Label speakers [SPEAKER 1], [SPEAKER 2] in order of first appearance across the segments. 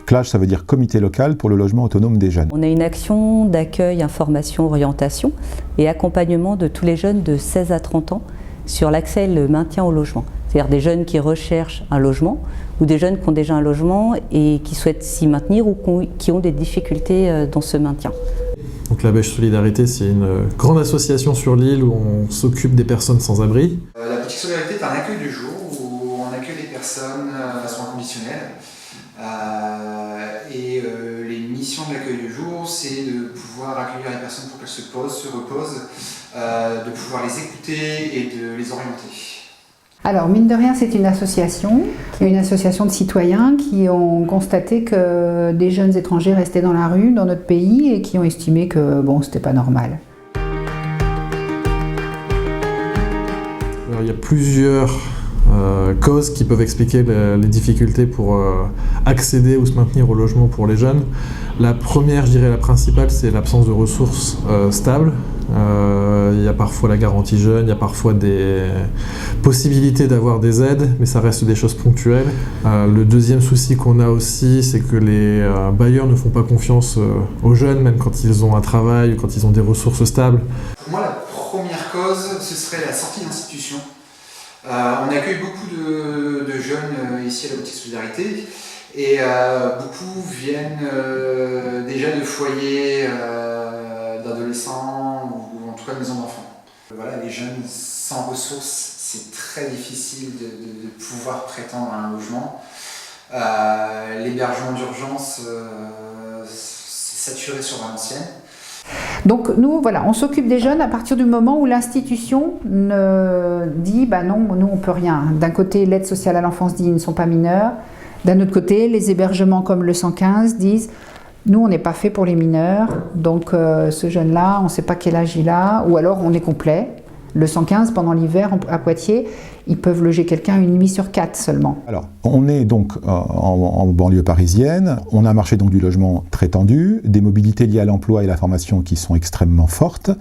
[SPEAKER 1] CLAGE, ça veut dire Comité local pour le logement autonome des jeunes.
[SPEAKER 2] On a une action d'accueil, information, orientation et accompagnement de tous les jeunes de 16 à 30 ans sur l'accès et le maintien au logement. C'est-à-dire des jeunes qui recherchent un logement ou des jeunes qui ont déjà un logement et qui souhaitent s'y maintenir ou qui ont des difficultés dans ce maintien.
[SPEAKER 3] Donc la Bêche Solidarité, c'est une grande association sur l'île où on s'occupe des personnes sans abri.
[SPEAKER 4] La Boutique Solidarité est un accueil du jour où on accueille les personnes de façon inconditionnelle. Les missions de l'accueil du jour, c'est de pouvoir accueillir les personnes pour qu'elles se posent, se reposent, de pouvoir les écouter et de les orienter.
[SPEAKER 5] Alors, mine de rien, c'est une association de citoyens qui ont constaté que des jeunes étrangers restaient dans la rue, dans notre pays, et qui ont estimé que, bon, c'était pas normal.
[SPEAKER 3] Alors, il y a plusieurs causes qui peuvent expliquer les difficultés pour accéder ou se maintenir au logement pour les jeunes. La première, je dirais la principale, c'est l'absence de ressources stables. Il y a parfois la garantie jeune, il y a parfois des possibilités d'avoir des aides, mais ça reste des choses ponctuelles. Le deuxième souci qu'on a aussi, c'est que les bailleurs ne font pas confiance aux jeunes, même quand ils ont un travail ou quand ils ont des ressources stables.
[SPEAKER 4] Pour moi, la première cause, ce serait la sortie d'institution. On accueille beaucoup de jeunes ici à la Boutique Solidarité et beaucoup viennent déjà de foyers d'adolescents ou en tout cas de maisons d'enfants. Voilà, les jeunes sans ressources, c'est très difficile de pouvoir prétendre à un logement. L'hébergement d'urgence, c'est saturé sur Valenciennes.
[SPEAKER 5] Donc nous, voilà, on s'occupe des jeunes à partir du moment où l'institution dit bah non, nous on peut rien. D'un côté, l'aide sociale à l'enfance dit ils ne sont pas mineurs. D'un autre côté, les hébergements comme le 115 disent nous on n'est pas fait pour les mineurs, donc ce jeune-là, on ne sait pas quel âge il a, ou alors on est complet. Le 115, pendant l'hiver, à Poitiers, ils peuvent loger quelqu'un une nuit sur 4 seulement.
[SPEAKER 1] Alors, on est donc en banlieue parisienne, on a un marché donc du logement très tendu, des mobilités liées à l'emploi et la formation qui sont extrêmement fortes.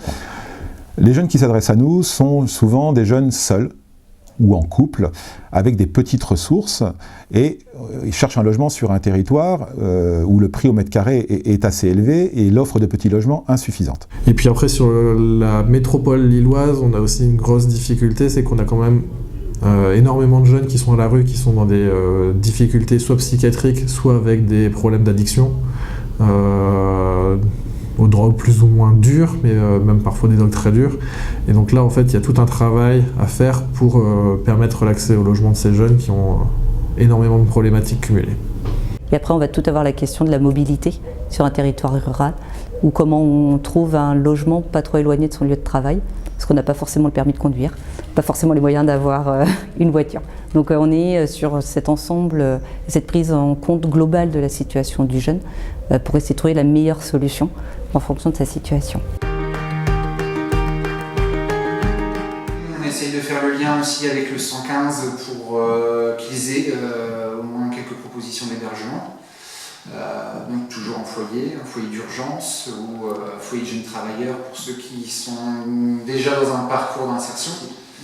[SPEAKER 1] Les jeunes qui s'adressent à nous sont souvent des jeunes seuls ou en couple, avec des petites ressources, et ils cherchent un logement sur un territoire où le prix au mètre carré est assez élevé et l'offre de petits logements insuffisante.
[SPEAKER 3] Et puis après, sur la métropole lilloise, on a aussi une grosse difficulté, c'est qu'on a quand même énormément de jeunes qui sont à la rue, qui sont dans des difficultés soit psychiatriques, soit avec des problèmes d'addiction, aux drogues plus ou moins dures, mais même parfois des drogues très dures. Et donc là, en fait, il y a tout un travail à faire pour permettre l'accès au logement de ces jeunes qui ont énormément de problématiques cumulées.
[SPEAKER 2] Et après, on va tout avoir la question de la mobilité sur un territoire rural, ou comment on trouve un logement pas trop éloigné de son lieu de travail, parce qu'on n'a pas forcément le permis de conduire, pas forcément les moyens d'avoir une voiture. Donc on est sur cet ensemble, cette prise en compte globale de la situation du jeune, pour essayer de trouver la meilleure solution en fonction de sa situation.
[SPEAKER 4] On essaye de faire le lien aussi avec le 115 pour qu'ils aient au moins quelques propositions d'hébergement. Donc toujours en foyer, un foyer d'urgence ou foyer de jeunes travailleurs pour ceux qui sont déjà dans un parcours d'insertion.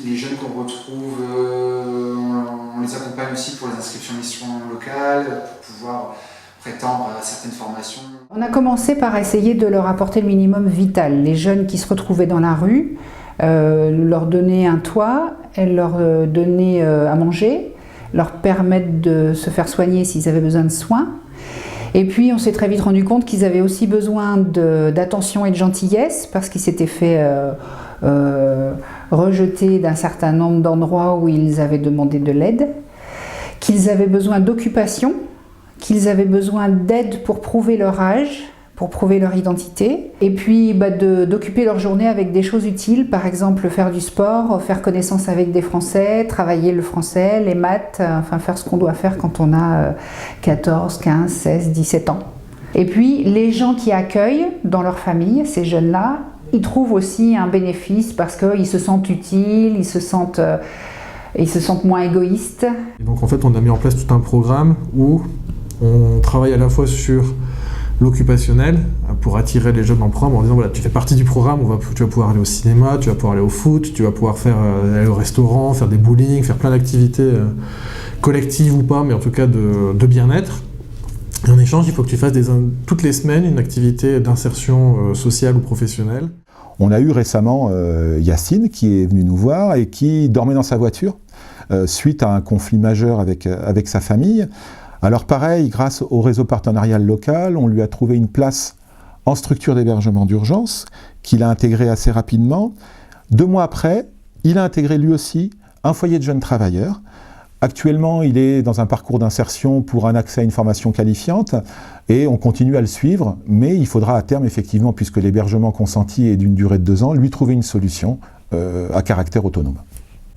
[SPEAKER 4] Les jeunes qu'on retrouve, on les accompagne aussi pour les inscriptions missions locales, pour pouvoir prétendre à certaines formations.
[SPEAKER 5] On a commencé par essayer de leur apporter le minimum vital. Les jeunes qui se retrouvaient dans la rue, leur donner un toit, leur donner à manger, leur permettre de se faire soigner s'ils avaient besoin de soins. Et puis on s'est très vite rendu compte qu'ils avaient aussi besoin d'attention et de gentillesse parce qu'ils s'étaient fait rejeter d'un certain nombre d'endroits où ils avaient demandé de l'aide, qu'ils avaient besoin d'occupation, qu'ils avaient besoin d'aide pour prouver leur âge, pour prouver leur identité, et puis d'occuper leur journée avec des choses utiles, par exemple faire du sport, faire connaissance avec des Français, travailler le français, les maths, enfin faire ce qu'on doit faire quand on a 14, 15, 16, 17 ans. Et puis les gens qui accueillent dans leur famille, ces jeunes-là, ils trouvent aussi un bénéfice parce qu'ils se sentent utiles, ils se sentent moins égoïstes.
[SPEAKER 3] Et donc en fait, on a mis en place tout un programme où on travaille à la fois sur l'occupationnel pour attirer les jeunes dans le programme en disant voilà, tu fais partie du programme, tu vas pouvoir aller au cinéma, tu vas pouvoir aller au foot, tu vas pouvoir aller au restaurant, faire des bowling, faire plein d'activités collectives ou pas, mais en tout cas de bien-être. Et en échange, il faut que tu fasses toutes les semaines une activité d'insertion sociale ou professionnelle.
[SPEAKER 1] On a eu récemment Yacine qui est venu nous voir et qui dormait dans sa voiture suite à un conflit majeur avec sa famille. Alors pareil, grâce au réseau partenarial local, on lui a trouvé une place en structure d'hébergement d'urgence qu'il a intégré assez rapidement. 2 mois après, il a intégré lui aussi un foyer de jeunes travailleurs. Actuellement, il est dans un parcours d'insertion pour un accès à une formation qualifiante et on continue à le suivre, mais il faudra à terme, effectivement, puisque l'hébergement consenti est d'une durée de 2 ans, lui trouver une solution à caractère autonome.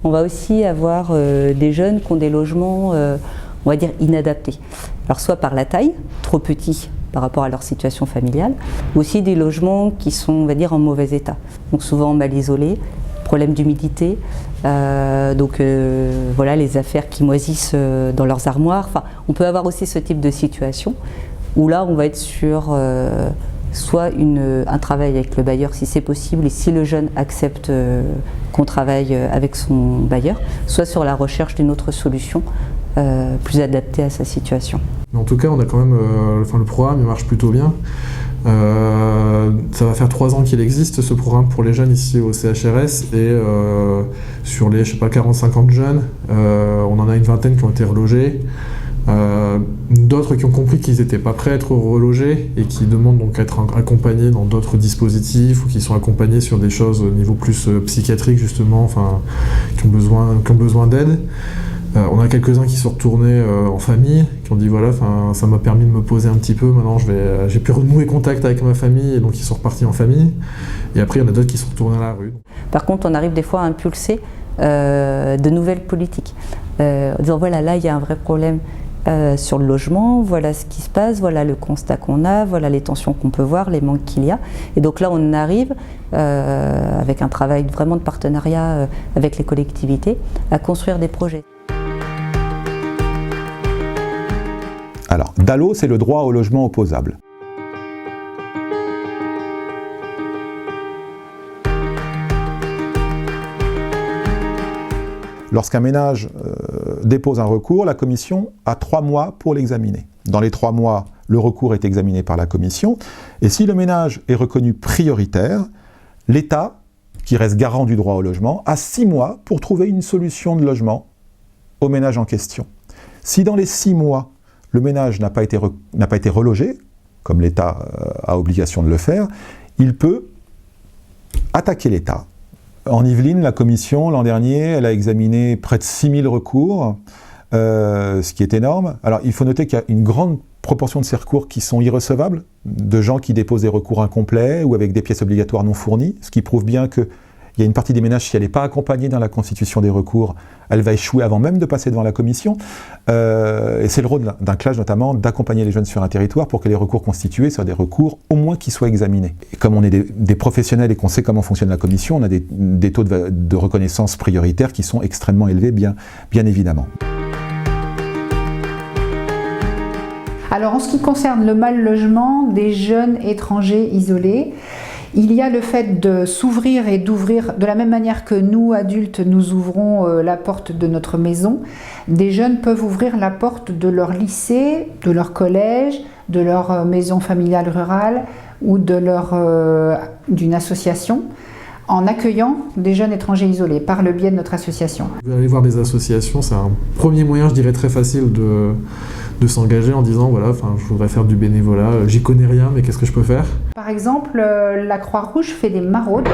[SPEAKER 2] On va aussi avoir des jeunes qui ont des logements, on va dire, inadaptés. Alors soit par la taille, trop petits par rapport à leur situation familiale, ou aussi des logements qui sont, on va dire, en mauvais état. Donc souvent mal isolés, problème d'humidité, voilà, les affaires qui moisissent dans leurs armoires. Enfin, on peut avoir aussi ce type de situation où là on va être sur soit un travail avec le bailleur si c'est possible et si le jeune accepte qu'on travaille avec son bailleur, soit sur la recherche d'une autre solution plus adaptée à sa situation.
[SPEAKER 3] Mais en tout cas, on a quand même, le programme il marche plutôt bien. Ça va faire 3 ans qu'il existe ce programme pour les jeunes ici au CHRS et sur les 40-50 jeunes, on en a une vingtaine qui ont été relogés. D'autres qui ont compris qu'ils n'étaient pas prêts à être relogés et qui demandent donc à être accompagnés dans d'autres dispositifs ou qui sont accompagnés sur des choses au niveau plus psychiatrique justement, qui ont besoin d'aide. On a quelques-uns qui sont retournés en famille, qui ont dit voilà, ça m'a permis de me poser un petit peu, maintenant j'ai pu renouer contact avec ma famille et donc ils sont repartis en famille. Et après il y en a d'autres qui sont retournés à la rue.
[SPEAKER 2] Par contre on arrive des fois à impulser de nouvelles politiques, en disant voilà là il y a un vrai problème sur le logement, voilà ce qui se passe, voilà le constat qu'on a, voilà les tensions qu'on peut voir, les manques qu'il y a. Et donc là on arrive avec un travail vraiment de partenariat avec les collectivités à construire des projets.
[SPEAKER 1] Alors, DALO, c'est le droit au logement opposable. Lorsqu'un ménage dépose un recours, la commission a 3 mois pour l'examiner. Dans les 3 mois, le recours est examiné par la commission. Et si le ménage est reconnu prioritaire, l'État, qui reste garant du droit au logement, a 6 mois pour trouver une solution de logement au ménage en question. Si dans les 6 mois, le ménage n'a pas été relogé, comme l'État a obligation de le faire, il peut attaquer l'État. En Yvelines, la commission, l'an dernier, elle a examiné près de 6000 recours, ce qui est énorme. Alors, il faut noter qu'il y a une grande proportion de ces recours qui sont irrecevables, de gens qui déposent des recours incomplets ou avec des pièces obligatoires non fournies, ce qui prouve bien qu'il y a une partie des ménages, si elle n'est pas accompagnée dans la constitution des recours, elle va échouer avant même de passer devant la commission. Et c'est le rôle d'un CLAJ notamment d'accompagner les jeunes sur un territoire pour que les recours constitués soient des recours au moins qui soient examinés. Et comme on est des professionnels et qu'on sait comment fonctionne la commission, on a des taux de reconnaissance prioritaires qui sont extrêmement élevés, bien évidemment.
[SPEAKER 5] Alors en ce qui concerne le mal logement des jeunes étrangers isolés, il y a le fait de s'ouvrir et d'ouvrir, de la même manière que nous, adultes, nous ouvrons la porte de notre maison, des jeunes peuvent ouvrir la porte de leur lycée, de leur collège, de leur maison familiale rurale ou d'une association, en accueillant des jeunes étrangers isolés par le biais de notre association.
[SPEAKER 3] Vous allez voir des associations, c'est un premier moyen, je dirais, très facile de s'engager en disant voilà, je voudrais faire du bénévolat, j'y connais rien, mais qu'est-ce que je peux faire?
[SPEAKER 5] Par exemple, la Croix-Rouge fait des maraudes,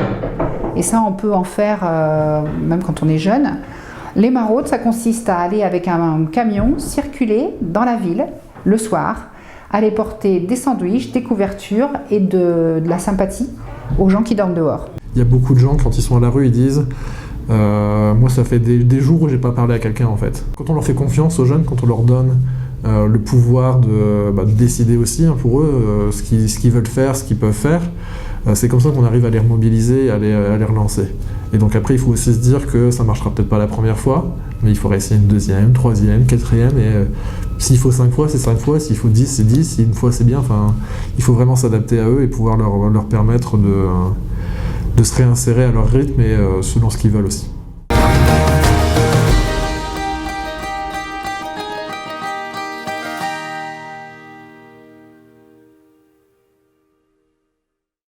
[SPEAKER 5] et ça on peut en faire même quand on est jeune. Les maraudes, ça consiste à aller avec un camion circuler dans la ville le soir, aller porter des sandwichs, des couvertures et de la sympathie aux gens qui dorment dehors.
[SPEAKER 3] Il y a beaucoup de gens, quand ils sont à la rue, ils disent moi ça fait des jours où j'ai pas parlé à quelqu'un en fait. Quand on leur fait confiance aux jeunes, quand on leur donne le pouvoir de décider aussi pour eux ce qu'ils veulent faire, ce qu'ils peuvent faire, c'est comme ça qu'on arrive à les remobiliser et à les relancer. Et donc après il faut aussi se dire que ça marchera peut-être pas la première fois, mais il faudra essayer une deuxième, troisième, quatrième, et s'il faut 5 fois c'est 5 fois, s'il faut 10 c'est 10, si une fois c'est bien, il faut vraiment s'adapter à eux et pouvoir leur permettre de se réinsérer à leur rythme et selon ce qu'ils veulent aussi.